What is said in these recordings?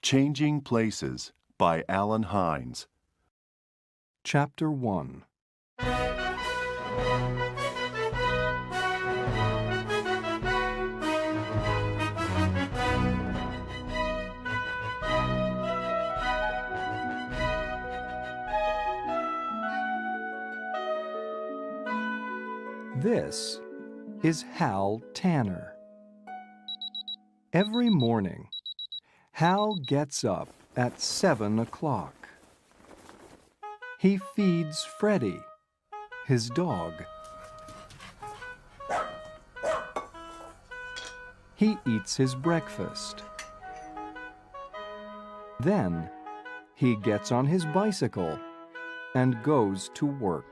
Changing Places by Alan Hines. Chapter 1. This is Hal Tanner. Every morning, Hal gets up at 7 o'clock. He feeds Freddie, his dog. He eats his breakfast. Then, he gets on his bicycle and goes to work.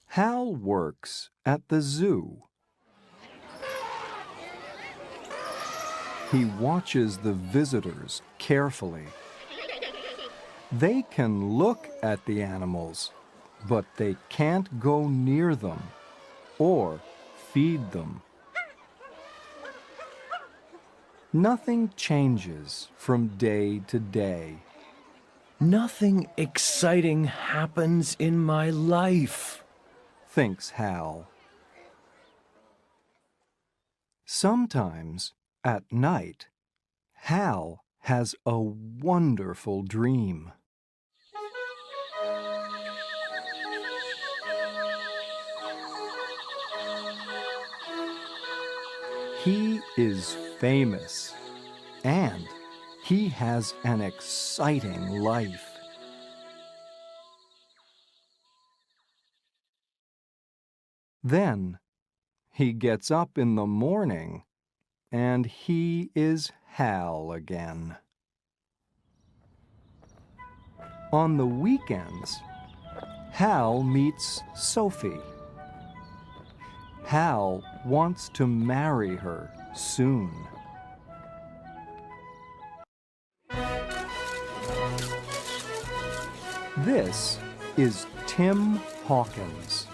Hal works at the zoo. He watches the visitors carefully. They can look at the animals, but they can't go near them or feed them. Nothing changes from day to day. Nothing exciting happens in my life, thinks Hal. Sometimes, at night, Hal has a wonderful dream. He is famous, and he has an exciting life. Then, he gets up in the morning, and he is Hal again. On the weekends, Hal meets Sophie. Hal wants to marry her soon. This is Tim Hawkins.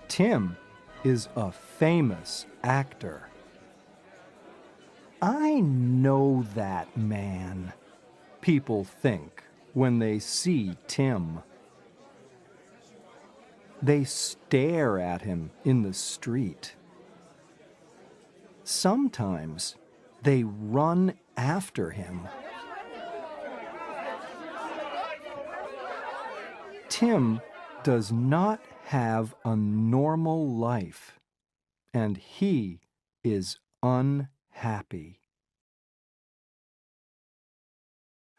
Tim is a famous actor. I know that man, people think when they see Tim. They stare at him in the street. Sometimes they run after him. Tim does not have a normal life, and he is unhappy.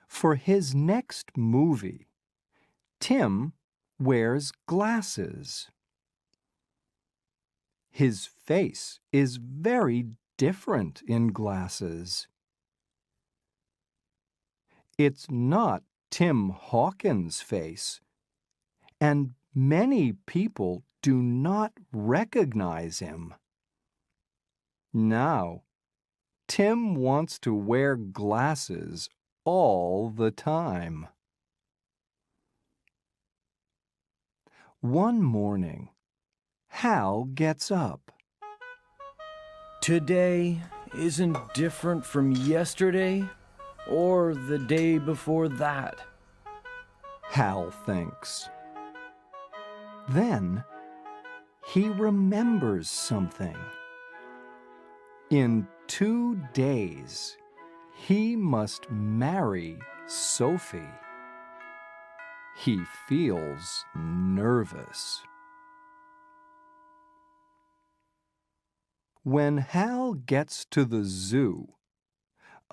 For his next movie, Tim wears glasses. His face is very different in glasses. It's not Tim Hawkins' face, and many people do not recognize him. Now, Tim wants to wear glasses all the time. One morning, Hal gets up. Today isn't different from yesterday or the day before that, Hal thinks. Then, he remembers something. In 2 days, he must marry Sophie. He feels nervous. When Hal gets to the zoo,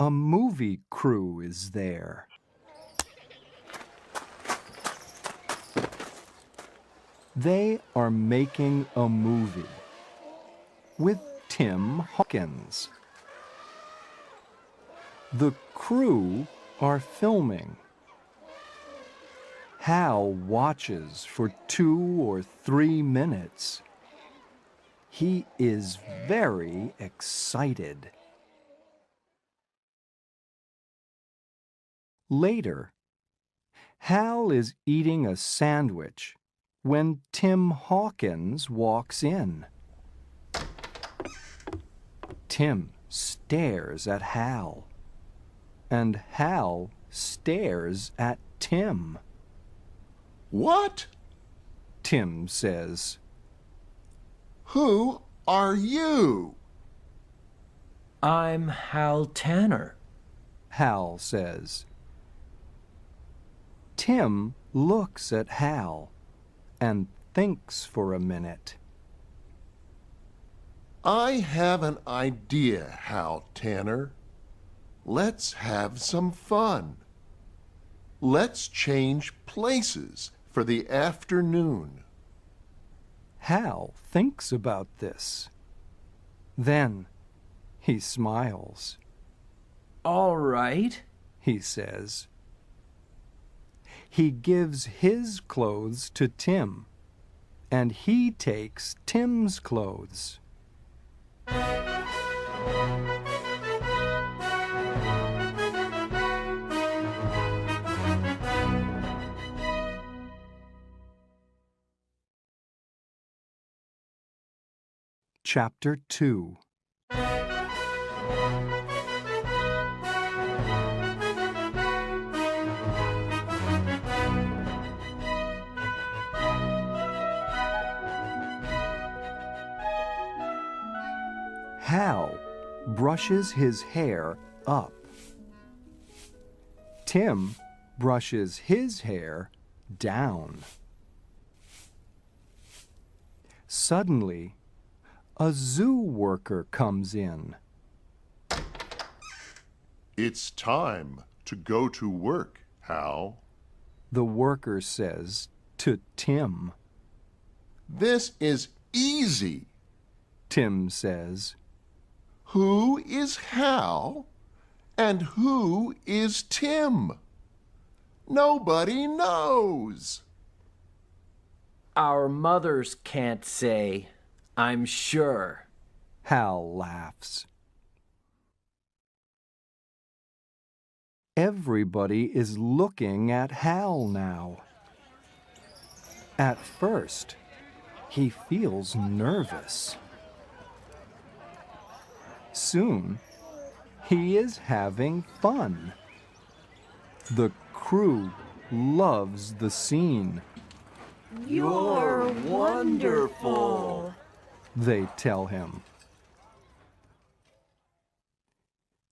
a movie crew is there. They are making a movie with Tim Hawkins. The crew are filming. Hal watches for 2 or 3 minutes. He is very excited. Later, Hal is eating a sandwich when Tim Hawkins walks in. Tim stares at Hal, and Hal stares at Tim. What? Tim says. Who are you? I'm Hal Tanner. Hal says. Tim looks at Hal and thinks for a minute. I have an idea, Hal Tanner. Let's have some fun. Let's change places for the afternoon. Hal thinks about this. Then he smiles. All right. He says. He gives his clothes to Tim, and he takes Tim's clothes. Chapter 2. Hal brushes his hair up. Tim brushes his hair down. Suddenly, a zoo worker comes in. It's time to go to work, Hal. The worker says to Tim. This is easy. Tim says. Who is Hal and who is Tim? Nobody knows. Our mothers can't say, I'm sure. Hal laughs. Everybody is looking at Hal now. At first, he feels nervous. Soon, he is having fun. The crew loves the scene. You're wonderful, they tell him.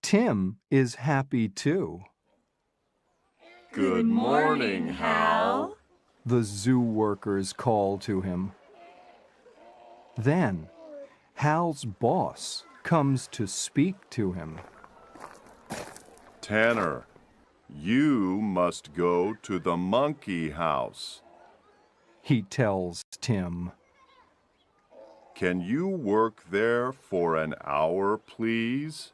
Tim is happy too. Good morning, Hal. The zoo workers call to him. Then, Hal's boss comes to speak to him. Tanner, you must go to the monkey house. He tells Tim. Can you work there for an hour, please?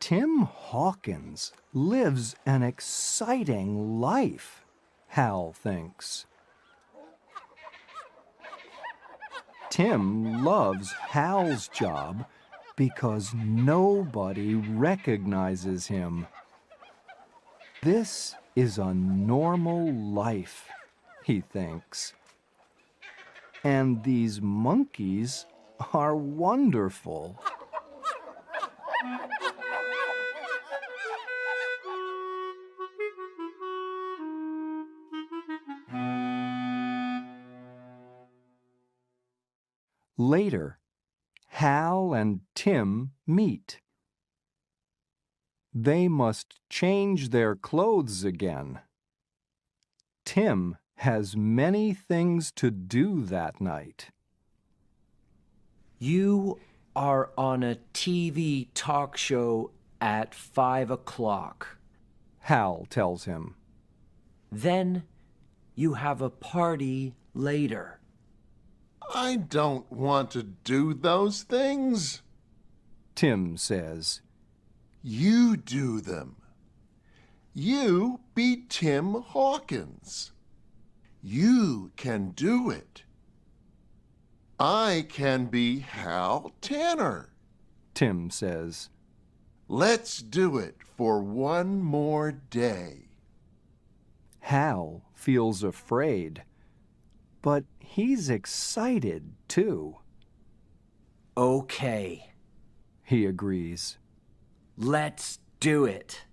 Tim Hawkins lives an exciting life, Hal thinks. Tim loves Hal's job because nobody recognizes him. This is a normal life, he thinks. And these monkeys are wonderful. Later, Hal and Tim meet. They must change their clothes again. Tim has many things to do that night. You are on a TV talk show at 5 o'clock. Hal tells him. Then you have a party later. I don't want to do those things. Tim says. You do them. You be Tim Hawkins. You can do it. I can be Hal Tanner. Tim says. Let's do it for one more day. Hal feels afraid but he's excited too. Okay, He agrees. let's do it.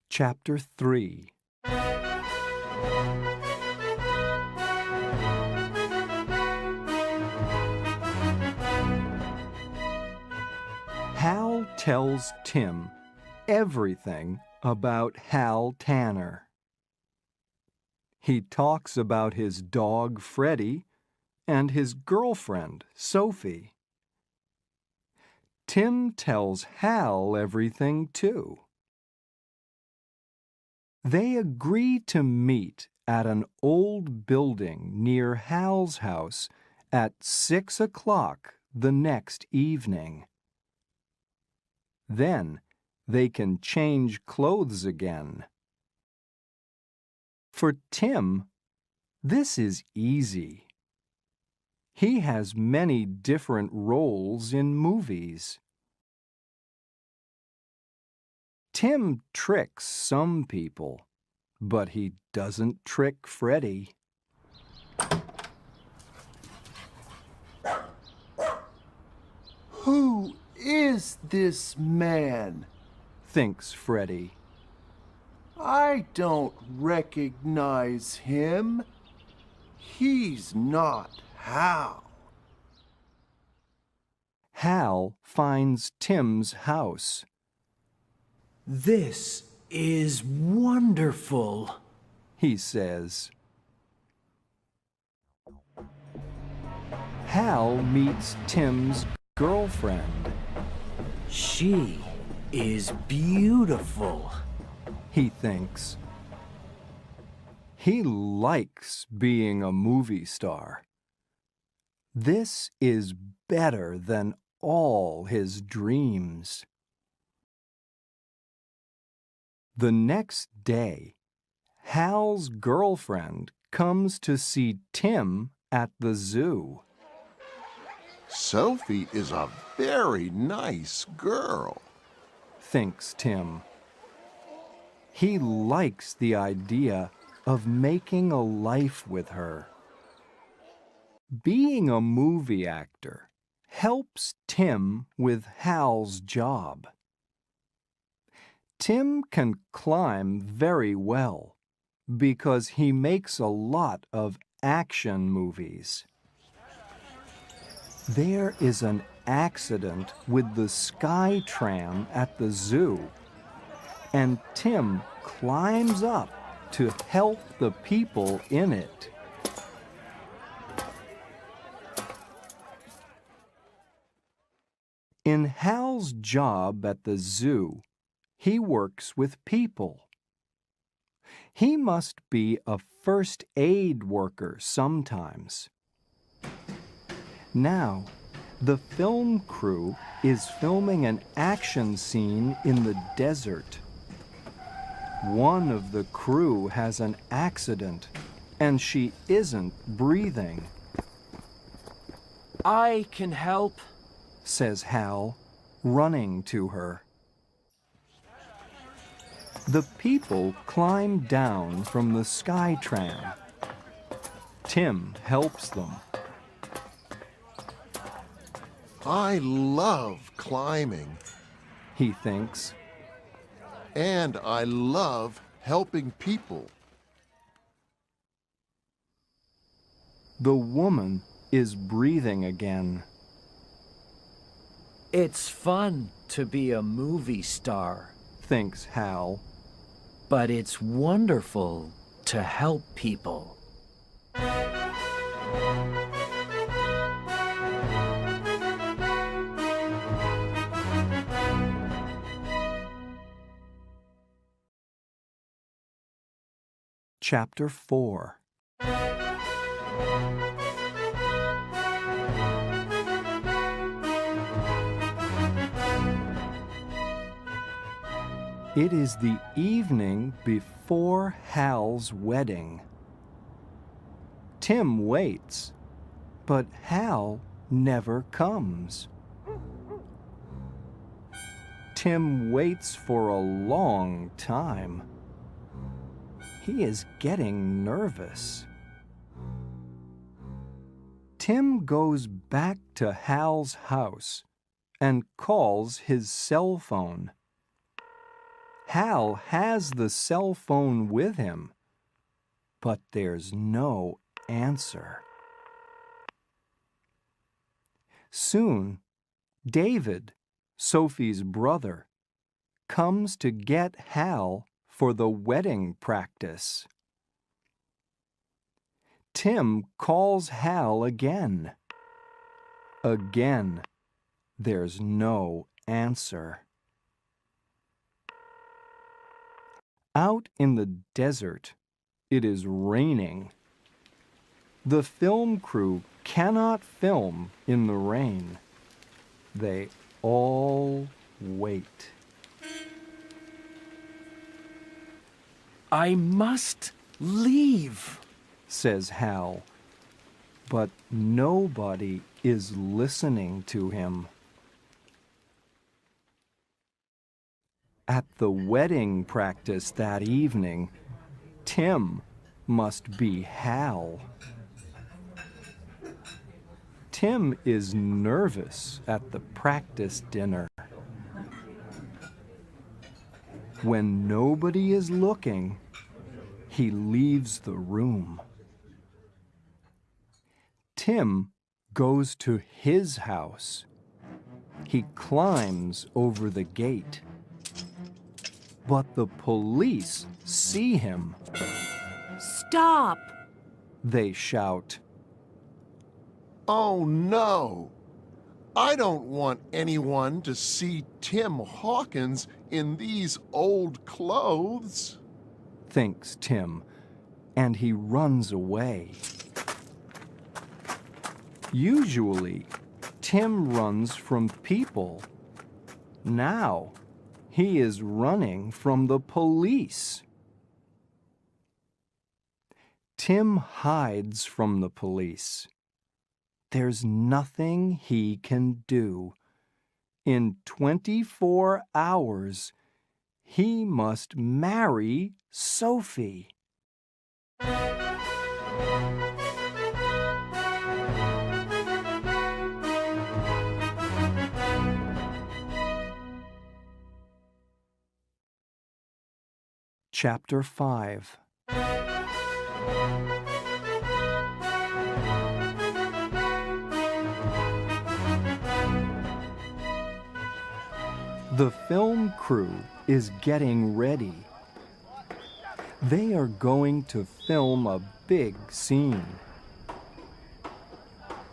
Chapter 3. Hal tells Tim everything about Hal Tanner. He talks about his dog Freddie and his girlfriend Sophie. Tim tells Hal everything too. They agree to meet at an old building near Hal's house at 6 o'clock the next evening. Then they can change clothes again. For Tim, this is easy. He has many different roles in movies. Tim tricks some people, but he doesn't trick Freddie. Who is this man? Thinks Freddie. I don't recognize him. He's not Hal. Hal finds Tim's house. This is wonderful, He says. Hal meets Tim's girlfriend. She is beautiful. He thinks. He likes being a movie star. This is better than all his dreams. The next day, Hal's girlfriend comes to see Tim at the zoo. Sophie is a very nice girl. Thinks Tim. He likes the idea of making a life with her. Being a movie actor helps Tim with Hal's job. Tim can climb very well because he makes a lot of action movies. There is an accident with the sky tram at the zoo, and Tim climbs up to help the people in it. In Hal's job at the zoo, he works with people. He must be a first aid worker sometimes. Now, the film crew is filming an action scene in the desert. One of the crew has an accident, and she isn't breathing. I can help, Says Hal, running to her. The people climb down from the sky tram. Tim helps them. I love climbing, He thinks. and I love helping people. The woman is breathing again. It's fun to be a movie star, Thinks Hal. but it's wonderful to help people. Chapter 4. It is the evening before Hal's wedding. Tim waits, but Hal never comes. Tim waits for a long time. He is getting nervous. Tim goes back to Hal's house and calls his cell phone. Hal has the cell phone with him, but there's no answer. Soon, David, Sophie's brother, comes to get Hal for the wedding practice. Tim calls Hal again. Again, there's no answer. Out in the desert, it is raining. The film crew cannot film in the rain. They all wait. I must leave, says Hal, but nobody is listening to him. At the wedding practice that evening, Tim must be Hal. Tim is nervous at the practice dinner. When nobody is looking, he leaves the room. Tim goes to his house. He climbs over the gate. But the police see him. Stop! They shout. Oh no! I don't want anyone to see Tim Hawkins in these old clothes, Thinks Tim, and he runs away. Usually, Tim runs from people. Now, he is running from the police. Tim hides from the police. There's nothing he can do. In 24 hours, he must marry Sophie. Chapter 5. The film crew is getting ready. They are going to film a big scene.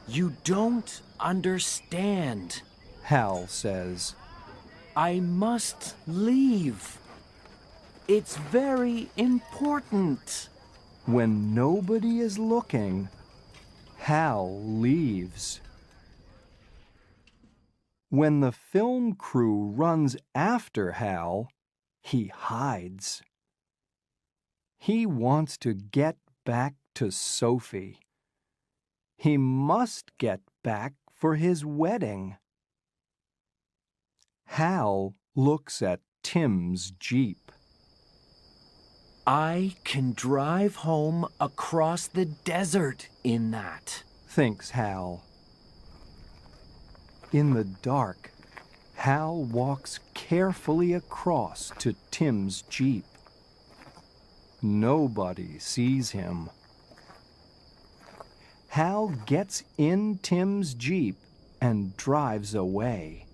You don't understand. Hal says. I must leave. It's very important. When nobody is looking, Hal leaves. When the film crew runs after Hal, he hides. He wants to get back to Sophie. He must get back for his wedding. Hal looks at Tim's Jeep. I can drive home across the desert in that, thinks Hal. In the dark, Hal walks carefully across to Tim's Jeep. Nobody sees him. Hal gets in Tim's Jeep and drives away.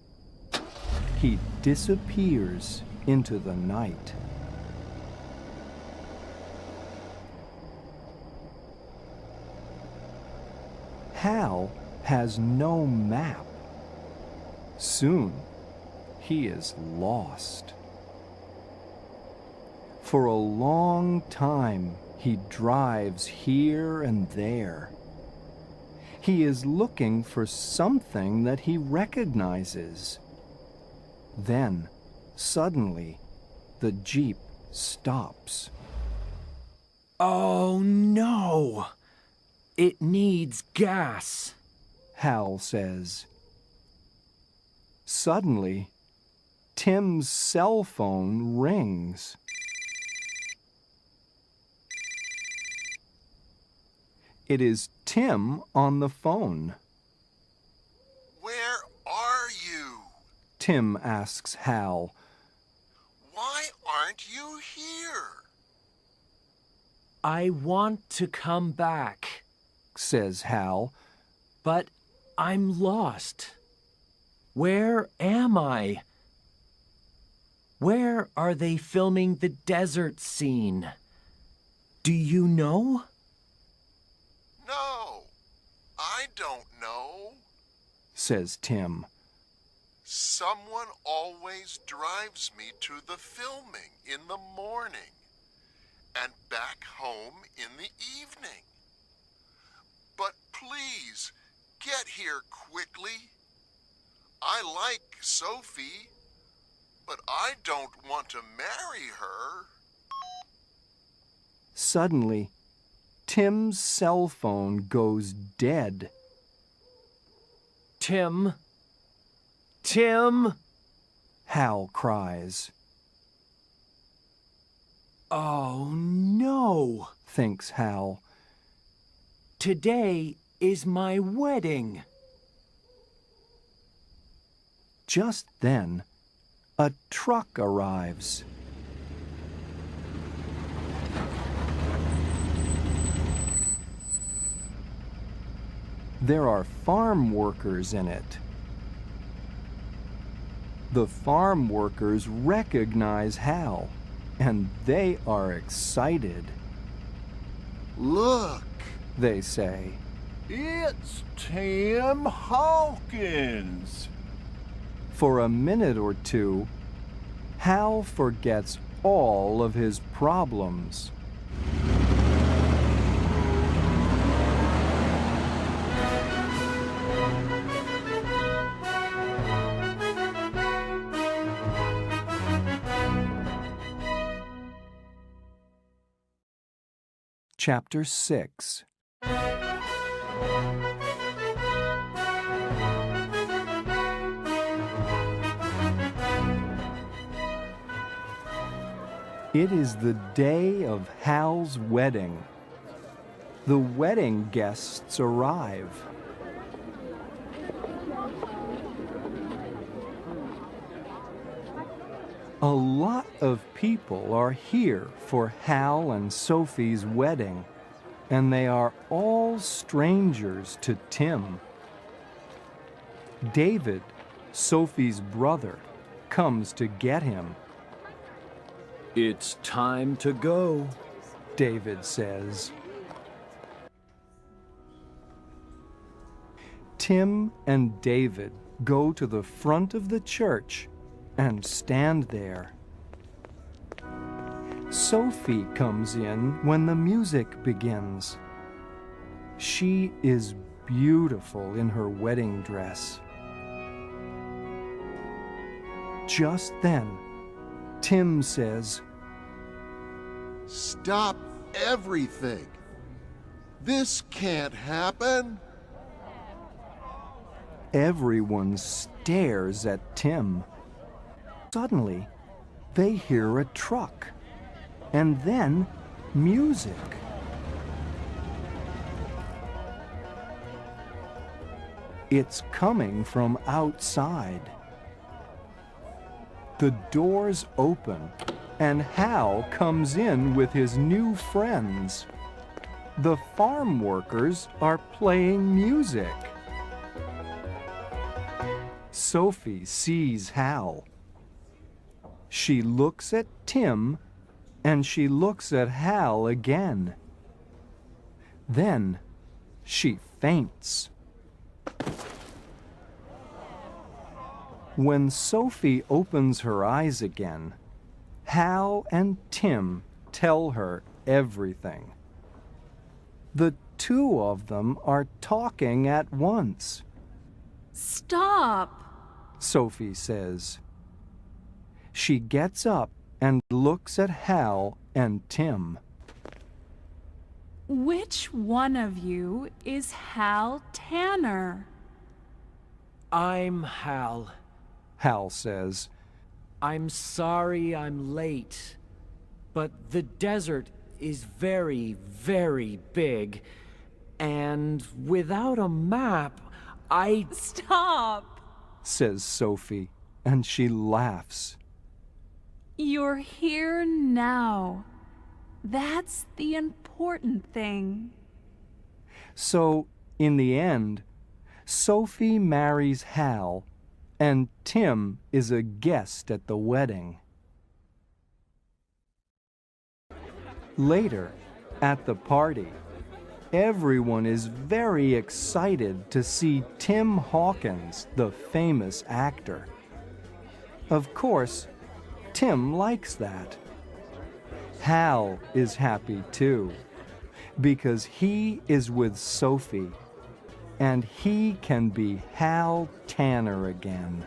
He disappears into the night. Hal has no map. Soon, he is lost. For a long time, he drives here and there. He is looking for something that he recognizes. Then, suddenly, the Jeep stops. Oh no! It needs gas. Hal says. Suddenly, Tim's cell phone rings. It is Tim on the phone. Where are you? Tim asks Hal. Why aren't you here? I want to come back, Says Hal. but I'm lost. Where am I? Where are they filming the desert scene? Do you know? No, I don't know. Says Tim. Someone always drives me to the filming in the morning and back home in the evening. But please, get here quickly. I like Sophie, but I don't want to marry her. Suddenly, Tim's cell phone goes dead. Tim? Tim? Hal cries. Oh no! Thinks Hal. Today is my wedding. Just then, a truck arrives. There are farm workers in it. The farm workers recognize Hal, and they are excited. Look, They say, it's Tim Hawkins. for a minute or two, Hal forgets all of his problems. Chapter 6. It is the day of Hal's wedding. The wedding guests arrive. A lot of people are here for Hal and Sophie's wedding, and they are all strangers to Tim. David, Sophie's brother, comes to get him. It's time to go. David says. Tim and David go to the front of the church and stand there. Sophie comes in when the music begins. She is beautiful in her wedding dress. Just then, Tim says, Stop everything. This can't happen. Everyone stares at Tim. Suddenly, they hear a truck, and then music. It's coming from outside. The doors open, and Hal comes in with his new friends. The farm workers are playing music. Sophie sees Hal. She looks at Tim, and she looks at Hal again. Then she faints. When Sophie opens her eyes again, Hal and Tim tell her everything. The two of them are talking at once. Stop! Sophie says. She gets up and looks at Hal and Tim. Which one of you is Hal Tanner? I'm Hal. Hal says. I'm sorry I'm late, but the desert is very, very big, and without a map, Stop! says Sophie, and she laughs. You're here now. That's the important thing. So, in the end, Sophie marries Hal, and Tim is a guest at the wedding. Later, at the party, everyone is very excited to see Tim Hawkins, the famous actor. Of course, Tim likes that. Hal is happy too, because he is with Sophie, and he can be Hal Tanner again.